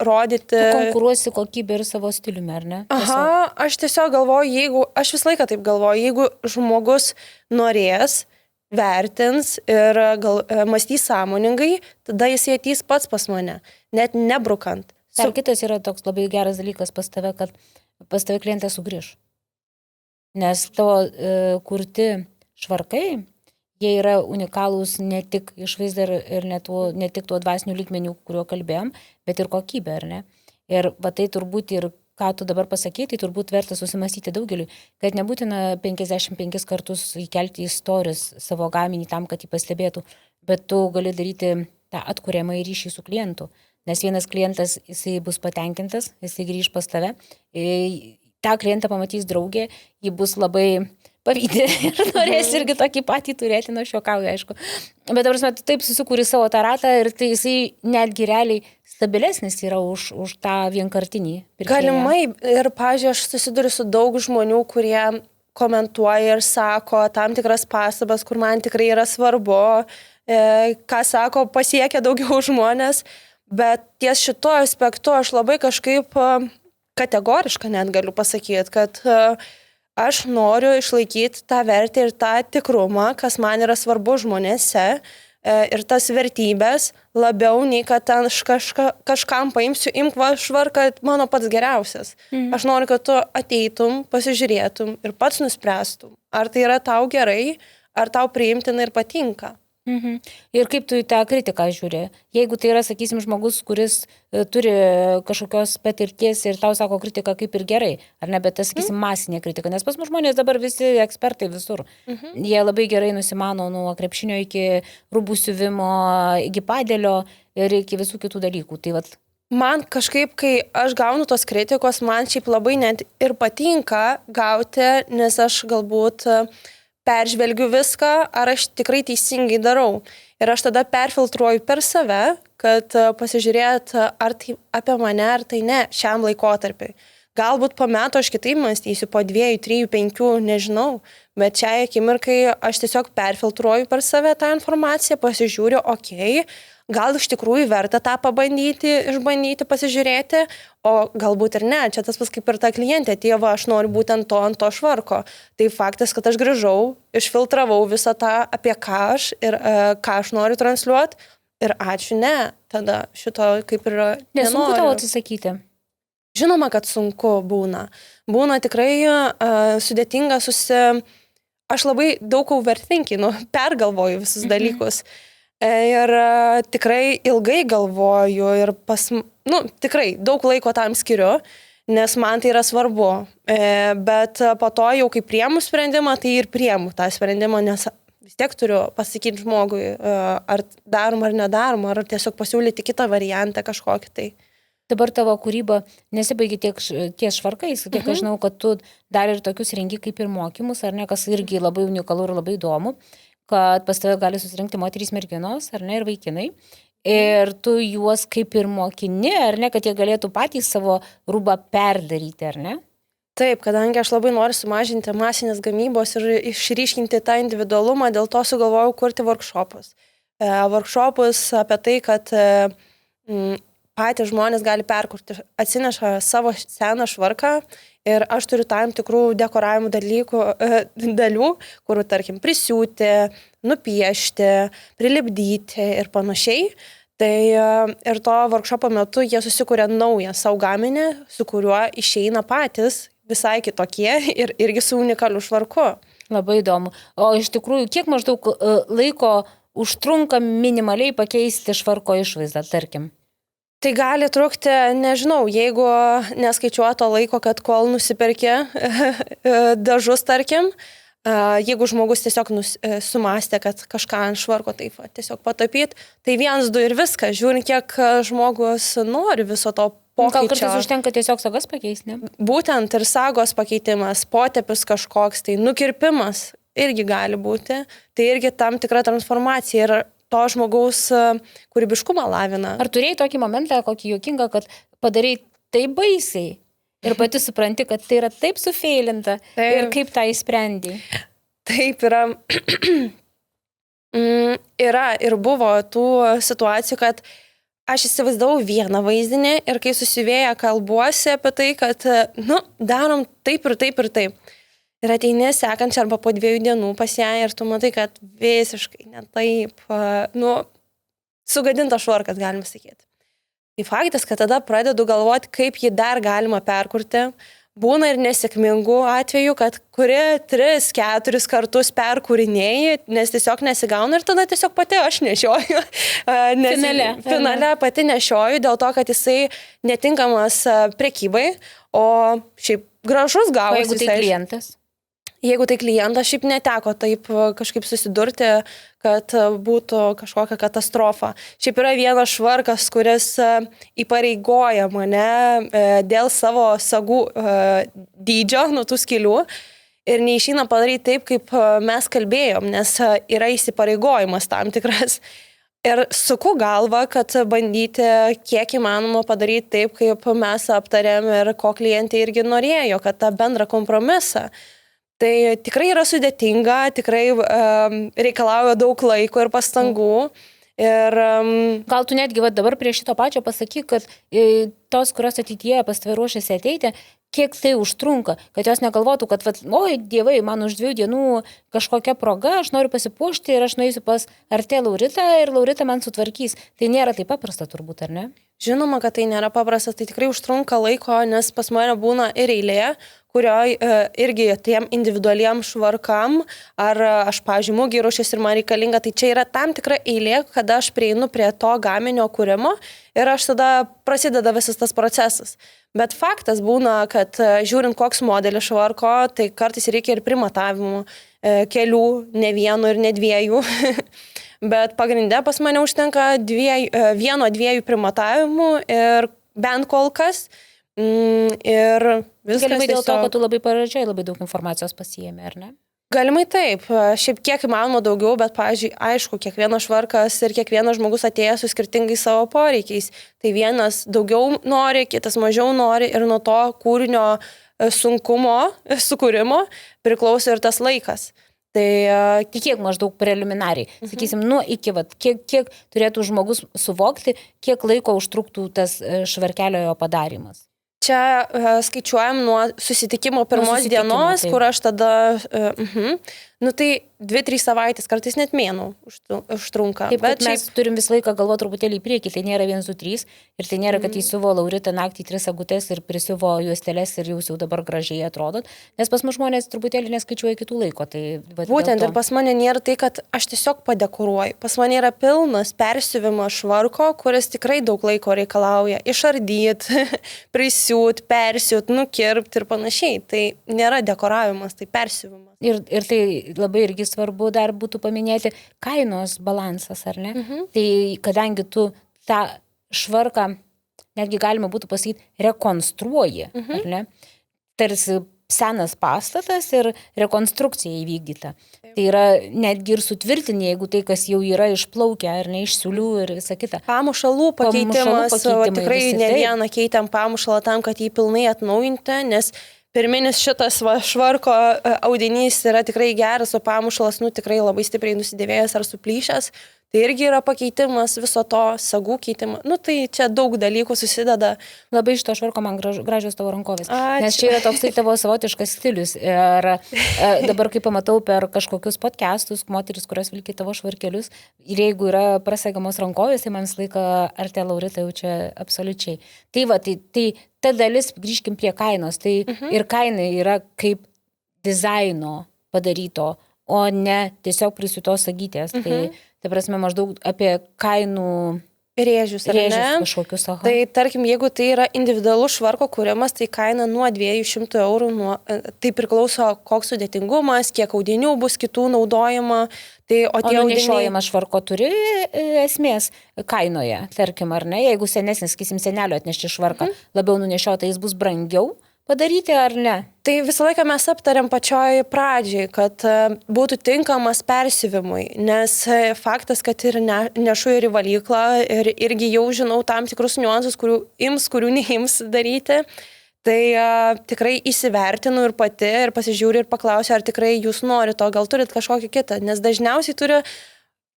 rodyti... Tu konkuruosi kokybę ir savo stiliumi, ar ne? Aš tiesiog galvoju, aš visą laiką taip galvoju, jeigu žmogus norės, vertins ir mąstys sąmoningai, tada jis ateis pats pas mane, net nebrukant. Dar kitas yra toks labai geras dalykas pas tave, kad pas tave klientas sugrįž. Nes tavo kurti švarkai, jie yra unikalūs ne tik išvaizda ir ne tik tuo dvasiniu lygmeniu, kuriuo kalbėjom, bet ir kokybė, ar ne? Ir tai turbūt ir ką tu dabar pasakei, tai turbūt verta susimastyti daugeliu, kad nebūtina 55 kartus įkelti į stories savo gaminį tam, kad jį pastebėtų, bet tu gali daryti tą atkuriamą ryšį su klientu. Nes vienas klientas, jisai bus patenkintas, jisai grįž pas tave, tą klientą pamatys draugė, jį bus labai pavydė ir norės irgi tokį patį turėti, aš juokauju, aišku. Bet dabar tu taip susikūri savo tą ratą ir tai jisai netgi realiai stabilesnis yra už tą vienkartinį pirkėją. Galimai ir, pavyzdžiui, aš susiduriu su daug žmonių, kurie komentuoja ir sako tam tikras pastabas, kur man tikrai yra svarbu, ką sako, pasiekia daugiau žmonės, bet ties šito aspektu aš labai kažkaip kategoriškai net galiu pasakyti, kad aš noriu išlaikyti tą vertę ir tą tikrumą, kas man yra svarbu žmonėse ir tas vertybės labiau nei kad ten kažkam paimsiu, imk va švarką, mano pats geriausias. Aš noriu, kad tu ateitum, pasižiūrėtum ir pats nuspręstum, ar tai yra tau gerai, ar tau priimtina ir patinka. Ir kaip tu į tą kritiką žiūri? Jeigu tai yra, sakysim, žmogus, kuris turi kažkokios patirties ir tau sako kritika kaip ir gerai, ar ne, bet tas, sakysim, masinė kritika, nes pas mus žmonės dabar visi ekspertai visur. Jie labai gerai nusimano nuo krepšinio iki rūbų siuvimo, iki padėlio ir iki visų kitų dalykų. Tai vat... Man kažkaip, kai aš gaunu tos kritikos, man šiaip labai net ir patinka gauti, nes aš galbūt peržvelgiu viską, ar aš tikrai teisingai darau. Ir aš tada perfiltruoju per save, kad pasižiūrėt, ar tai apie mane, ar tai ne, šiam laikotarpiui. Galbūt po metų aš kitaip mąstysiu, po 2, 3, 5, nežinau, bet šiai akimirkai aš tiesiog perfiltruoju per save tą informaciją, pasižiūriu, gal iš tikrųjų verta tą pabandyti, išbandyti, pasižiūrėti, o galbūt ir ne. Čia tas pas kaip ir ta klientė, tėva, aš noriu būtent to ant to švarko. Tai faktas, kad aš grįžau, išfiltravau visą tą, apie ką aš ir ką aš noriu transliuoti ir ačiū, ne. Tada šito kaip ir nenoriu. Nesunku tau atsisakyti? Žinoma, kad sunku būna. Būna tikrai sudėtinga Aš labai daug overthinkinu, pergalvoju visus dalykus. Ir tikrai ilgai galvoju ir tikrai daug laiko tam skiriu, nes man tai yra svarbu. Bet po to jau kai priemu sprendimą, tai ir priemu tą sprendimą, nes vis tiek turiu pasakyti žmogui, ar darom ar nedarom, ar tiesiog pasiūlyti kitą variantą kažkokį tai. Dabar tavo kūryba nesibaigia ties švarkais, kiek aš žinau, kad tu dar ir tokius rengi kaip ir mokymus, ar ne, kas irgi labai unikalu ir labai įdomu, kad pas tave gali susirinkti moterys merginos, ar ne, ir vaikinai. Ir tu juos kaip ir mokini, ar ne, kad jie galėtų patys savo rūbą perdaryti, ar ne? Taip, kadangi aš labai noriu sumažinti masinės gamybos ir išryškinti tą individualumą, dėl to sugalvojau kurti workshopus. Workshopus apie tai, kad patys žmonės gali perkurti, atsineša savo seną švarką ir aš turiu tam tikrų dekoravimo dalių, kur, tarkim, prisiūti, nupiešti, prilipdyti ir panašiai. Tai ir to workshopo metu jie susikūrė naują savo gaminį, su kuriuo išeina patys visai kitokie ir irgi su unikaliu švarku. Labai įdomu. O iš tikrųjų, kiek maždaug laiko užtrunka minimaliai pakeisti švarko išvaizdą, tarkim? Tai gali trukti, nežinau, jeigu neskaičiuoto laiko, kad kol nusipirki dažus, tarkim, Jeigu žmogus tiesiog sumastė, kad kažką ant švarko taip tiesiog patapyti, tai 1, 2 ir viskas. Žiūrint, kiek žmogus nori viso to pokyčio. Gal kartais užtenka tiesiog sagas pakeisti, ne? Būtent ir sagos pakeitimas, potepis kažkoks, tai nukirpimas irgi gali būti. Tai irgi tam tikra transformacija ir to žmogaus kūrybiškumą lavina. Ar turėjai tokį momentą, kokį juokingą, kad padarai taip baisiai? Ir pati supranti, kad tai yra taip sufeilinta ir kaip tą įsprendė. Taip yra. Yra ir buvo tų situacijų, kad aš įsivaizdavau vieną vaizdinį ir kai susivėję kalbuosi apie tai, kad, darom taip ir taip ir taip. Ir ateini sekančią arba po 2 dienų pas ją ir tu matai, kad visiškai ne taip, sugadintas švarkas, galima sakyti. Tai faktas, kad tada pradedu galvoti, kaip jį dar galima perkurti. Būna ir nesėkmingų atvejų, kad kuri 3-4 kartus perkūrinėjai, nes tiesiog nesigauna ir tada tiesiog pati aš nešioju. Finale pati nešioju dėl to, kad jisai netinkamas prekybai, o šiaip gražus gavosi. Jeigu tai klientas? Jeigu tai klientas, šiaip neteko taip kažkaip susidurti, kad būtų kažkokia katastrofa. Šiaip yra vienas švarkas, kuris įpareigoja mane dėl savo sagų dydžio, tų skylių. Ir neišeina padaryti taip, kaip mes kalbėjom, nes yra įsipareigojimas tam tikras. Ir suku galvą, kad bandyti kiek įmanoma padaryti taip, kaip mes aptarėm ir ko klientė irgi norėjo, kad tą bendrą kompromisą. Tai tikrai yra sudėtinga, tikrai reikalauja daug laiko ir pastangų. Ir, gal tu netgi dabar prie šito pačio pasakyk, kad tos, kurios ateityje pas tave ruošiasi ateiti, kiek tai užtrunka, kad jos negalvotų, kad, oi, dievai, man už 2 dienų kažkokia proga, aš noriu pasipuošti ir aš nueisiu pas Artė Lauritą ir Laurita man sutvarkys. Tai nėra taip paprasta turbūt, ar ne? Žinoma, kad tai nėra paprasta, tai tikrai užtrunka laiko, nes pas mane būna ir eilė, kurioje irgi tiem individualiem švarkam, ar aš, pavyzdžiui, mugėj ruošiuosi ir man reikalinga, tai čia yra tam tikra eilė, kada aš prieinu prie to gaminio kūrimo ir aš tada prasideda visas tas procesas. Bet faktas būna, kad žiūrint koks modelis švarko, tai kartais reikia ir primatavimų kelių, ne 1 ir ne 2. Bet pagrinde pas mane užtenka 1-2 primatavimų ir bent kol kas. Ir viskas galimai dėl to, tiesiog... kad tu labai pradžioj labai daug informacijos pasiėmė, ar ne? Galimai taip, šiaip kiek įmanoma daugiau, bet, pavyzdžiui, aišku, kiekvienas švarkas ir kiekvienas žmogus atėjęs su skirtingais savo poreikiais. Tai vienas daugiau nori, kitas mažiau nori ir nuo to kūrinio sunkumo, sukūrimo priklauso ir tas laikas. Tai kiek maždaug preliminariai, sakysim, iki kiek turėtų žmogus suvokti, kiek laiko užtruktų tas švarkelio jo padarimas? Čia skaičiuojam nuo susitikimo pirmos dienos, kur aš tada, tai 2-3 savaitės, kartais net mėnų užtrunka. Taip, bet mes turim visą laiką galvoti truputėlį į priekį, tai nėra 1-2-3 ir tai nėra, kad įsiuvo Laurita naktį 3 sagutes ir prisiuvo juosteles ir jūs jau dabar gražiai atrodot, nes pas mus žmonės truputėlį neskaičiuoja kitų laiko. Tai, būtent ir pas mane nėra tai, kad aš tiesiog padekoruoju. Pas mane yra pilnas persiuvimas švarko, kuris tikrai daug laiko reikalauja. Išardyti, prisiūt, persiūt, nukirpti ir panašiai. Tai nėra dekoravimas, tai persiuvimas. Ir tai labai irgi svarbu dar būtų paminėti kainos balansas, ar ne? Tai kadangi tu tą švarką, netgi galima būtų pasakyti, rekonstruoji, ar ne? Tarsi senas pastatas ir rekonstrukcija įvykdyta. Tai yra netgi ir sutvirtinė, jeigu tai, kas jau yra išplaukę, ar ne, iš siūlių ir visa kita. Pamušalų pakeitimas, tikrai ne vieną keitėm pamušalą tam, kad jį pilnai atnaujinti, nes pirminis šitas švarko audinys yra tikrai geras, o pamušalas tikrai labai stipriai nusidėvėjęs ar suplyšęs. Tai irgi yra pakeitimas viso to, sagų keitimas. Tai čia daug dalykų susideda. Labai iš to švarko man gražios tavo rankovės. Ačiū. Nes čia yra toks tavo savotiškas stilius. Ir dabar, kai pamatau per kažkokius podcastus, moteris, kurios vilki tavo švarkelius, ir jeigu yra prasegamos rankovės, tai man visą laiką Artė Laurita jau čia absoliučiai. Tai ta dalis, grįžkim prie kainos, tai ir kaina yra kaip dizaino padaryto, o ne tiesiog prisiūtos sagytės. Tai prasme, maždaug apie kainų rėžius, ar Rėžius ne? kažkokius, aha. Tai tarkim, jeigu tai yra individualus švarko kūrimas, tai kaina nuo 200 €, tai priklauso koks sudėtingumas, kiek audinių bus kitų naudojama. Tai, O nunešiojimas švarko turi esmės kainoje, tarkim, ar ne? Jeigu senesnis, sakysim, senelio atnešti švarką, labiau nunešiota, jis bus brangiau padaryti ar ne? Tai visą laiką mes aptariam pačioj pradžiai, kad būtų tinkamas persiuvimui, nes faktas, kad ir nešu ir į valyklą ir irgi jau žinau tam tikrus niuansus, kurių neims daryti. Tai tikrai įsivertinu ir pati ir pasižiūriu ir paklausiu, ar tikrai jūs norite to, gal turit kažkokį kitą, nes dažniausiai turiu,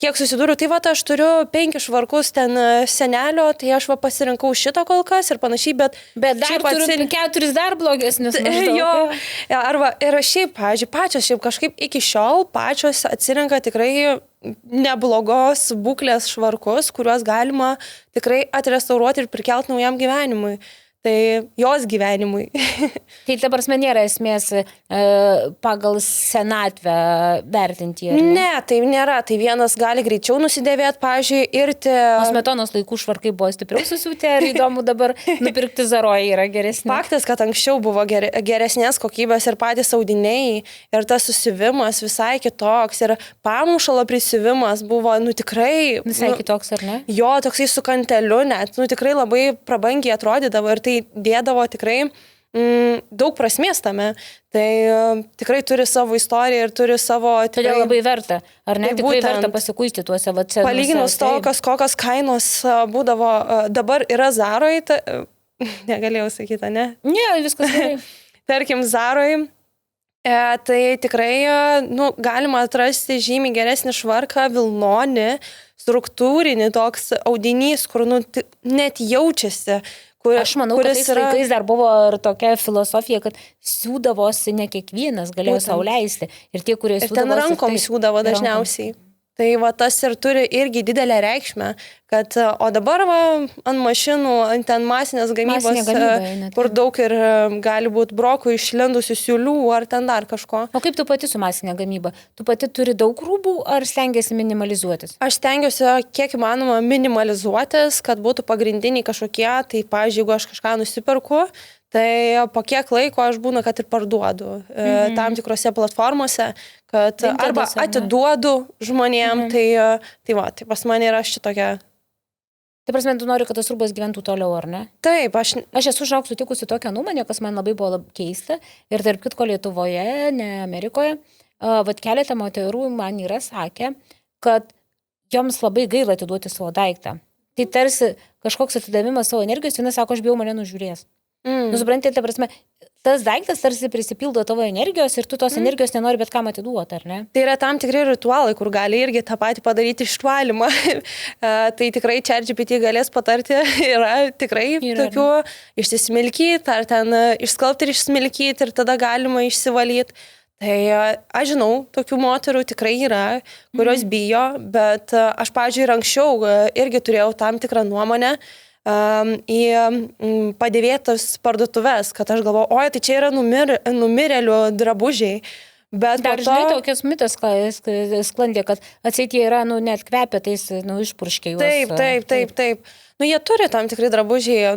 kiek susidūriu, tai aš turiu 5 švarkus ten senelio, tai aš pasirinkau šitą kol kas ir panašiai, bet dar turiu 4 dar blogesnius. Jo, arba ir šiaip, pavyzdžiui, pačios kažkaip iki šiol pačios atsirenka tikrai neblogos būklės švarkus, kuriuos galima tikrai atrestauruoti ir prikelti naujam gyvenimui. Tai jos gyvenimui. Tai ta prasme nėra esmės pagal senatvę vertinti. Ne, tai nėra. Tai vienas gali greičiau nusidėvėti, pavyzdžiui, irti. O Smetonos laikų švarkai buvo stipriau susiūti, ar įdomu dabar nupirkti Zaroje yra geresnė? Faktas, kad anksčiau buvo geresnės kokybės ir patys audiniai, ir tas susivimas visai kitoks, ir pamušalo prisivimas buvo, tikrai... Visai kitoks, ar ne? Jo, toksai su kanteliu net, tikrai labai prabangiai atrodydavo ir tai dėdavo tikrai daug prasmės tame. Tai tikrai turi savo istoriją ir turi savo... Todėl labai verta. Ar ne? Tai tikrai verta pasikuisti tuose senuose. Palyginus to, kokios kainos būdavo, dabar yra Zaroj, negalėjau sakyti, ne? Ne, viskas gerai. Tarkim, Zaroj, tai tikrai galima atrasti žymiai geresnį švarką, vilnonį, struktūrinį toks audinys, kur net jaučiasi. Aš manau, kad tais laikais dar buvo ir tokia filosofija, kad siūdavosi ne kiekvienas galėjo sau leisti. Ir tie, kurie siūdavosi... Ir ten rankom siūdavo dažniausiai. Tai tas ir turi irgi didelę reikšmę, kad, o dabar ant mašinų, ten masinės gamybos, kur daug ir gali būti brokų išlindusių siūlių ar ten dar kažko. O kaip tu pati su masinė gamyba? Tu pati turi daug rūbų ar stengiasi minimalizuotis? Aš stengiuosi kiek įmanoma minimalizuotis, kad būtų pagrindiniai kažkokie, tai pavyzdžiui, jeigu aš kažką nusipirku, tai po kiek laiko aš būna, kad ir parduodu tam tikrose platformose, kad arba atiduodu žmonėm, tai pas mane yra šitokia. Tai prasme, tu nori, kad tas rūbas gyventų toliau, ar ne? Taip, aš esu užauk sutikusi tokią nuomonę, kas man labai buvo keista ir tarp kitko Lietuvoje, ne Amerikoje, keletą moterų man yra sakę, kad joms labai gaila atiduoti savo daiktą. Tai tarsi kažkoks atidavimas savo energijos, vienas sako, aš bijau, mane nužiūrės. Suprantate, ta prasme, tas daiktas tarsi prisipildo tavo energijos ir tu tos energijos nenori bet kam atiduoti, ar ne? Tai yra tam tikri ritualai, kur gali irgi tą patį padaryti išvalymą. Tai tikrai ChatGPT galės patarti, yra tikrai tokių išsismilkyti, ar ten išskalbti ir išsmilkyti ir tada galima išsivalyti. Tai aš žinau, tokių moterų tikrai yra, kurios bijo, bet aš, pavyzdžiui, ir anksčiau irgi turėjau tam tikrą nuomonę į padėvėtas parduotuves, kad aš galvoju, oi, tai čia yra numirėlių drabužiai. Bet dar žinai, tokias mitas sklandė, kad atseit jie yra, net kvepia tais, išpurškia juos. Taip. Jie turi tam tikrai drabužiai,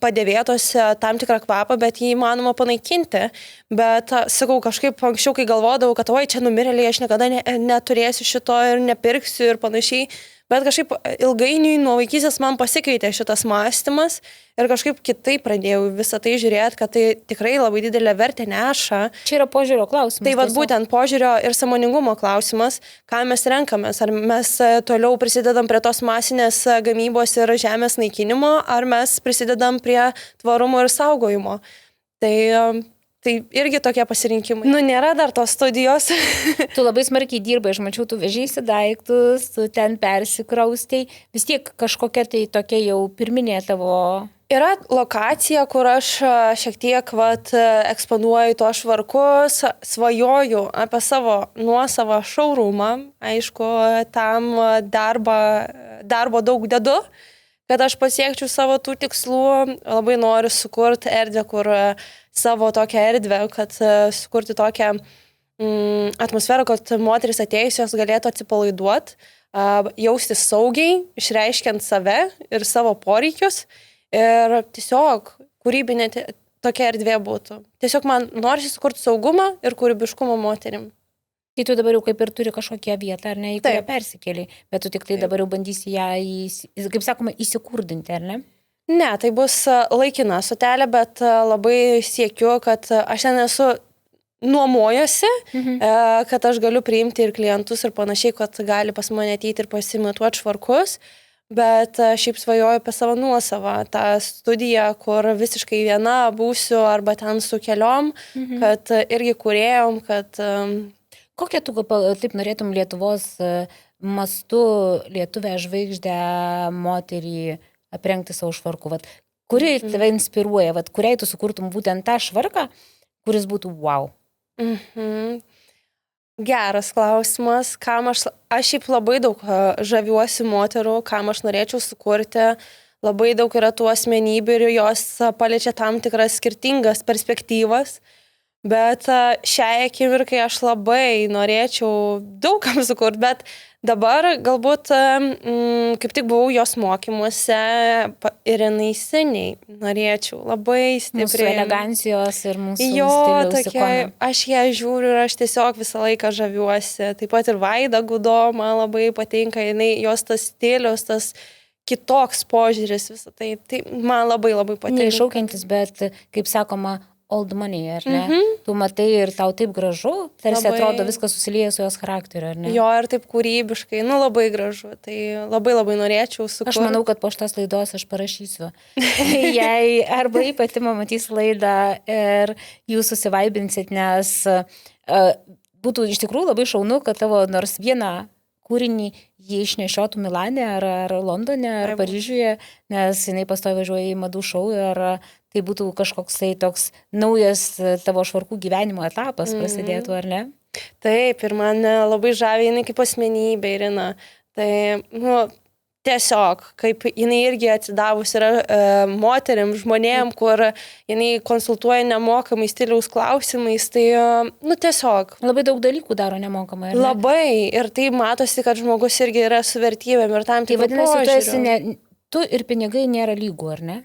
padėvėtose tam tikrą kvapą, bet jį įmanoma panaikinti. Bet, sakau, kažkaip anksčiau, kai galvodavau, kad oi, čia numirėliai, aš niekada neturėsiu šito ir nepirksiu ir panašiai. Bet kažkaip ilgainiui nuo vaikystės man pasikeitė šitas mąstymas ir kažkaip kitaip pradėjau visą tai žiūrėti, kad tai tikrai labai didelę vertę neša. Čia yra požiūrio klausimas. Tai būtent požiūrio ir sąmoningumo klausimas, ką mes renkamės. Ar mes toliau prisidedam prie tos masinės gamybos ir žemės naikinimo, ar mes prisidedam prie tvarumo ir saugojimo. Tai irgi tokie pasirinkimai. Nėra dar tos studijos. Tu labai smarkiai dirbai, aš mačiau, tu vežėsi daiktus, tu ten persikraustai. Vis tiek kažkokia tai tokia jau pirminė tavo... Yra lokacija, kur aš šiek tiek eksponuoju to švarkus, svajoju apie savo nuosavą showroomą. Aišku, tam darbo daug dedu, kad aš pasiekčiau savo tų tikslų. Labai noriu sukurti erdvę, savo tokią erdvę, kad sukurti tokią atmosferą, kad moteris atėjusios galėtų atsipalaiduoti. jaustis saugiai, išreiškiant save ir savo poreikius. Ir tiesiog kūrybinė tokia erdvė būtų. Tiesiog man norisi sukurti saugumą ir kūrybiškumą moterim. Tai tu dabar jau kaip ir turi kažkokią vietą, ar ne, į kurią persikėlė, bet tu tik tai dabar jau bandysi ją, kaip sakoma, įsikurdinti, ar ne? Ne, tai bus laikina stotelė, bet labai siekiu, kad aš ten esu nuomojuosi, kad aš galiu priimti ir klientus ir panašiai, kad gali pas mane ateiti ir pasimatuoti švarkus, bet šiaip svajoju apie savo nuosavą, tą studiją, kur visiškai viena būsiu arba ten su keliom, kad irgi kūrėjom, kad... Kokią tu taip norėtum Lietuvos mastu lietuvę žvaigždę moterį aprengti savo švarku? Vat, kuri tave inspiruoja, vat, kuriai tu sukurtum būtent tą švarką, kuris būtų wow? Geras klausimas. Aš šiaip labai daug žaviuosi moterų, kam aš norėčiau sukurti. Labai daug yra tų asmenybių ir jos paliečia tam tikras skirtingas perspektyvas. Bet šiai akimirkai aš labai norėčiau daugam sukurti, bet dabar galbūt kaip tik buvau jos mokymuose ir jinai seniai norėčiau labai stipriai. Mūsų elegancijos ir mūsų stiliaus ikona. Aš ją žiūriu ir aš tiesiog visą laiką žaviuosi. Taip pat ir Vaida Gudo man labai patinka, jos tas stilius, tas kitoks požiūris, visą tai man labai patinka. Neiššaukiantis, bet kaip sakoma, old money, ar ne? Tu matai ir tau taip gražu, tarsi atrodo viskas susilieja su jos charakteriu, ar ne? Jo, ir taip kūrybiškai, labai gražu, tai labai labai norėčiau sukurti. Aš manau, kad po šitos laidos aš parašysiu. Jei arba pati matys laidą ir jūs susivaibinsit, nes būtų iš tikrųjų labai šaunu, kad tavo nors vieną kūrinį jį išnešiotų Milane ar Londone ar Paryžiuje, nes jinai pastoviai važiuoja į madų šou ir tai būtų kažkoks tai toks naujas tavo švarkų gyvenimo etapas prasidėtų, ar ne? Taip, ir man labai žavi jinai kaip asmenybė, Irina. Tai, tiesiog, kaip jinai irgi atsidavus yra moteriam, žmonėm, kur jinai konsultuoja nemokamai stiliaus klausimais, tai, tiesiog. Labai daug dalykų daro nemokamai, ar ne? Labai, ir tai matosi, kad žmogus irgi yra su vertybėm ir tam tikrų požiūrių. Tai vadinasi, tu ir pinigai nėra lygų, ar ne?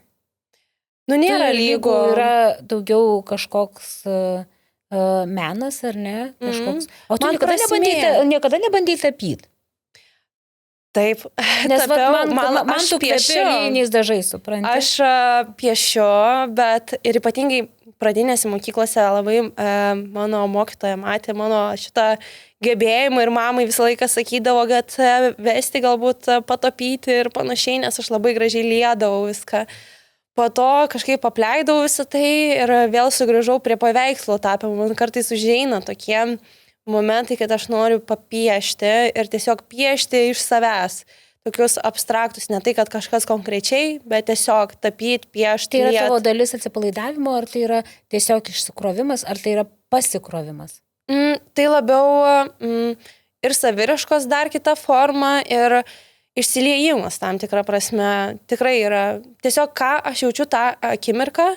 Nėra lygų. Yra daugiau kažkoks menas, ar ne? Kažkoks. O tu niekada nebandai tapyti? Taip. Nes man tu kvėpi aliejiniais dažais, supranti. Aš piešiu, bet ir ypatingai pradinėse mokyklose labai mano mokytoja matė mano šitą gebėjimą ir mamai visą laiką sakydavo, kad vesti galbūt patapyti ir panašiai, nes aš labai gražiai liedavau viską. Po to kažkaip apleidau visą tai ir vėl sugrįžau prie paveikslo tapimo. Man kartais užeina tokie momentai, kad aš noriu papiešti ir tiesiog piešti iš savęs. Tokius abstraktus, ne tai, kad kažkas konkrečiai, bet tiesiog tapyti, piešti. Tai yra tavo dalis atsipalaidavimo, ar tai yra tiesiog išsikrovimas, ar tai yra pasikrovimas? Tai labiau ir saviriškos dar kita forma ir išsiliejimas tam tikrą prasme. Tikrai yra. Tiesiog ką aš jaučiu tą akimirką,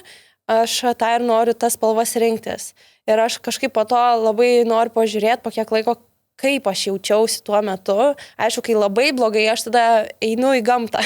aš tą ir noriu tas spalvas rinktis. Ir aš kažkaip po to labai noriu pažiūrėti, po kiek laiko, kaip aš jaučiausi tuo metu. Aišku, kai labai blogai, aš tada einu į gamtą.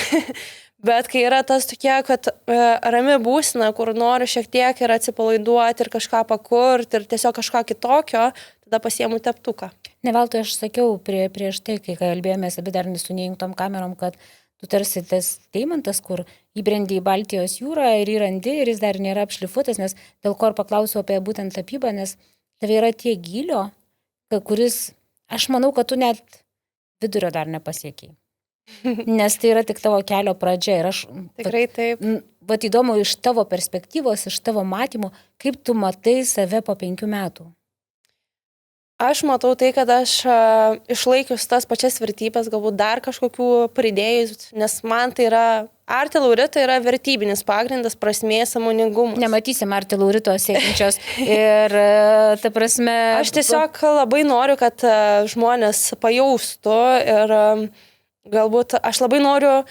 Bet kai yra tas tokia, kad rami būsena, kur noriu šiek tiek ir atsipalaiduoti ir kažką pakurti ir tiesiog kažką kitokio, tada pasiemu teptuką. Ne veltui aš sakiau prieš tai, kai kalbėjomės abi dar su neįjungtom kamerom, kad tu tarsi tas deimantas, kur įbrendi į Baltijos jūrą ir įrandi ir jis dar nėra apšlifuotas, nes dėl ko ir paklausiau apie būtent tapybą, nes tave yra tiek gylio, kuris, aš manau, kad tu net vidurio dar nepasiekiai. Nes tai yra tik tavo kelio pradžia ir aš... Tikrai taip. Bet įdomu iš tavo perspektyvos, iš tavo matymų, kaip tu matai save po 5 metų. Aš matau tai, kad aš išlaikius tas pačias vertybės, galbūt dar kažkokių pridėjus, nes man tai yra, Arte Laurito yra vertybinis pagrindas, prasmė, sąmoningumas. Nematysim Arte Laurito siekiančios ir ta prasme... Aš tiesiog labai noriu, kad žmonės pajaustų ir galbūt aš labai noriu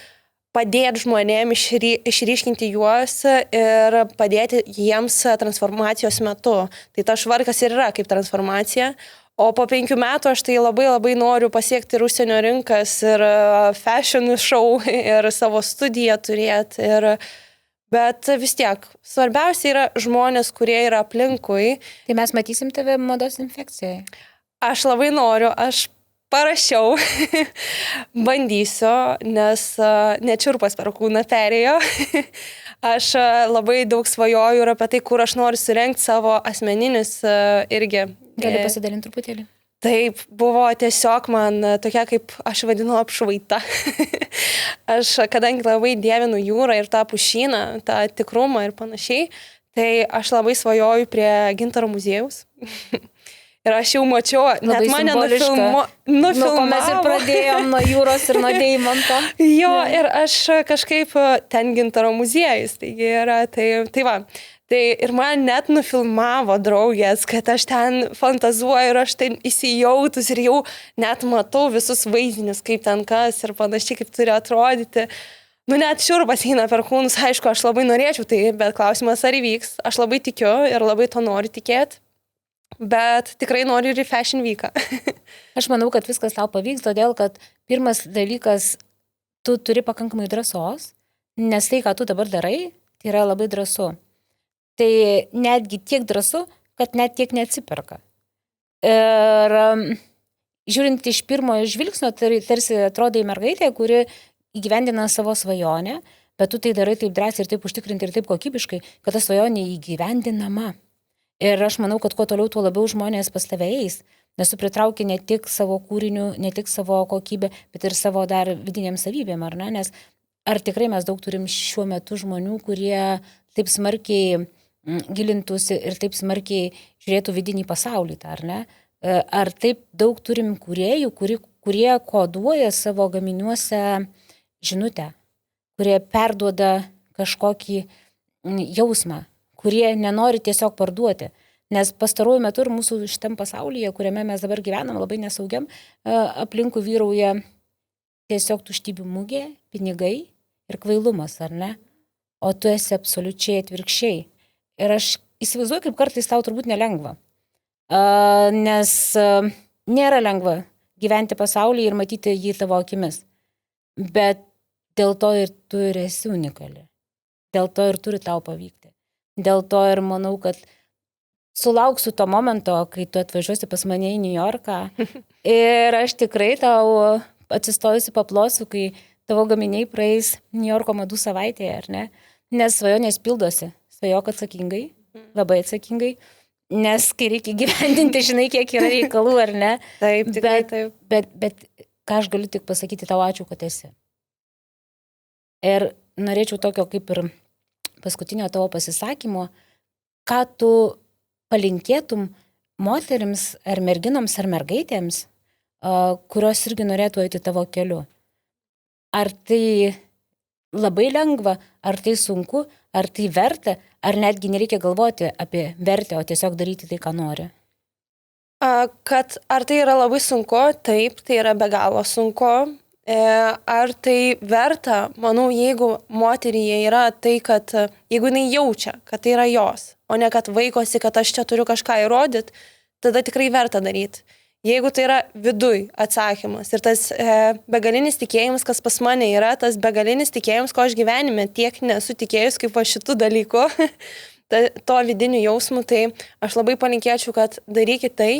padėti žmonėm išryškinti juos ir padėti jiems transformacijos metu. Tai tas švarkas ir yra kaip transformacija, O po 5 metų aš tai labai noriu pasiekti ir užsienio rinkas, ir fashion show, ir savo studiją turėti. Bet vis tiek, svarbiausia yra žmonės, kurie yra aplinkui. Tai mes matysim tave mados infekcijoje. Aš labai noriu, aš parašiau, bandysiu, nes nečiurpas per kūną perėjo. Aš labai daug svajoju ir apie tai, kur aš noriu surengti savo asmeninius irgi. Gali pasidalinti truputėlį? Taip, buvo tiesiog man tokia, kaip aš vadinu, apšvaita. Aš, kadangi labai dievinu jūrą ir tą pušyną, tą tikrumą ir panašiai, tai aš labai svajoju prie Gintaro muziejaus. Ir aš jau mačiau, net mane nufilmavo. Mes ir pradėjom nuo jūros ir nuo deimanto. Jo, ir aš kažkaip ten Gintaro muziejus, taigi yra, tai va. Tai ir man net nufilmavo draugės, kad aš ten fantazuoju ir aš ten įsijautus ir jau net matau visus vaizdinius, kaip ten kas ir panašiai, kaip turi atrodyti. Net šiurpas eina per kūnus, aišku, aš labai norėčiau tai, bet klausimas ar įvyks. Aš labai tikiu ir labai to noriu tikėti. Bet tikrai noriu ir į Fashion Weeką. Aš manau, kad viskas tau pavyks, todėl kad pirmas dalykas, tu turi pakankamai drąsos, nes tai, ką tu dabar darai, tai yra labai drąsu. Tai netgi tiek drąsu, kad net tiek neatsiperka. Ir žiūrint iš pirmojo žvilgsnio, tarsi atrodai mergaitė, kuri įgyvendina savo svajonę, bet tu tai darai taip drąsiai ir taip užtikrinti ir taip kokybiškai, kad ta svajonė įgyvendinama. Ir aš manau, kad kuo toliau, tuo labiau žmonės pas tave eis, nes tu pritrauki ne tik savo kūrinių, ne tik savo kokybę, bet ir savo dar vidiniam savybėm, ar ne? Nes ar tikrai mes daug turim šiuo metu žmonių, kurie taip smarkiai gilintųsi ir taip smarkiai žiūrėtų vidinį pasaulį, ar ne? Ar taip daug turim kūrėjų, kurie koduoja savo gaminiuose žinutę, kurie perduoda kažkokį jausmą, kurie nenori tiesiog parduoti. Nes pastaruoju metu ir mūsų šitam pasaulyje, kuriame mes dabar gyvenam labai nesaugiam, aplinkui vyrauja tiesiog tuštybių mugė, pinigai ir kvailumas, ar ne? O tu esi absoliučiai atvirkščiai. Ir aš įsivaizduoju, kaip kartais tau turbūt nelengva. Nes nėra lengva gyventi pasaulyje ir matyti jį tavo akimis. Bet dėl to ir tu ir esi unikali. Dėl to ir turi tau pavykti. Dėl to ir manau, kad sulauksiu to momento, kai tu atvažiuosi pas mane į New Yorką ir aš tikrai tau atsistojusi paplosiu, kai tavo gaminiai praeis New Yorko madų savaitėje, ar ne? Nes svajonės pildosi. Svajok atsakingai, labai atsakingai, nes kai reikia gyvendinti, žinai, kiek yra reikalų, ar ne? Taip, tikrai taip. Bet ką aš galiu tik pasakyti, tau ačiū, kad esi. Ir norėčiau tokio kaip ir paskutinio tavo pasisakymo, ką tu palinkėtum moterims ar merginoms ar mergaitėms, kurios irgi norėtų eiti tavo keliu. Ar tai labai lengva, ar tai sunku, ar tai verta, ar netgi nereikia galvoti apie vertę, o tiesiog daryti tai, ką nori? Kad ar tai yra labai sunku, taip, tai yra be galo sunku. Ar tai verta, manau, jeigu moteryje yra tai, kad jeigu jinai jaučia, kad tai yra jos, o ne kad vaikosi, kad aš čia turiu kažką įrodyti, tada tikrai verta daryti. Jeigu tai yra viduj atsakymas ir tas begalinis tikėjimas, kas pas mane yra, tas begalinis tikėjimas, ko aš gyvenime tiek nesu tikėjus kaip va šitų dalykų, to vidinių jausmų, tai aš labai palinkėčiau, kad darykit tai,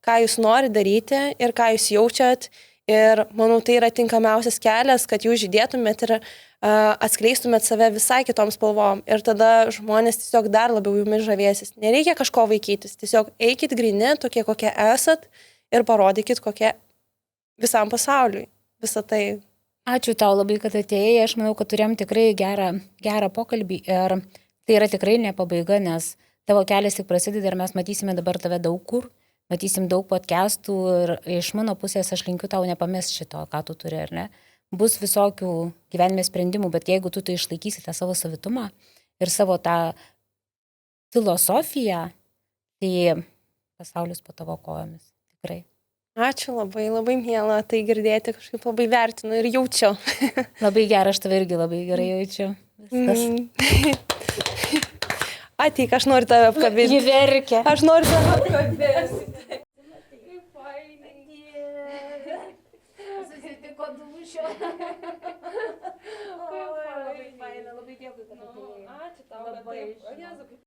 ką jūs norite daryti ir ką jūs jaučiat. Ir manau, tai yra tinkamiausias kelias, kad jūs žydėtumėt ir atskleistumėt save visai kitom spalvom. Ir tada žmonės tiesiog dar labiau jumis žavėsis. Nereikia kažko vaikytis. Tiesiog eikit grini, tokie kokie esat ir parodykit kokie visam pasauliui. Visą tai. Ačiū tau labai, kad atėjai. Aš manau, kad turėjom tikrai gerą pokalbį. Ir tai yra tikrai ne pabaiga, nes tavo kelias tik prasideda ir mes matysime dabar tave daug kur. Matysim daug podcastų ir iš mano pusės aš linkiu tau nepamest šito, ką tu turi, ar ne. Bus visokių gyvenime sprendimų, bet jeigu tu tai išlaikysi tą savo savitumą ir savo tą filosofiją, tai pasaulis po tavo kojomis. Tikrai. Ačiū labai, labai miela tai girdėti, kažkaip labai vertinu ir jaučiu. Labai gera, aš tave irgi labai gerai jaučiu. Viskas. Ateik, aš noriu tave apkabinti. Ji verkia. Aš noriu tave apkabinti. ryšio. Labai faina, labai dėkui, kad atėjai. Ačiū tau. Labai Jezu, kaip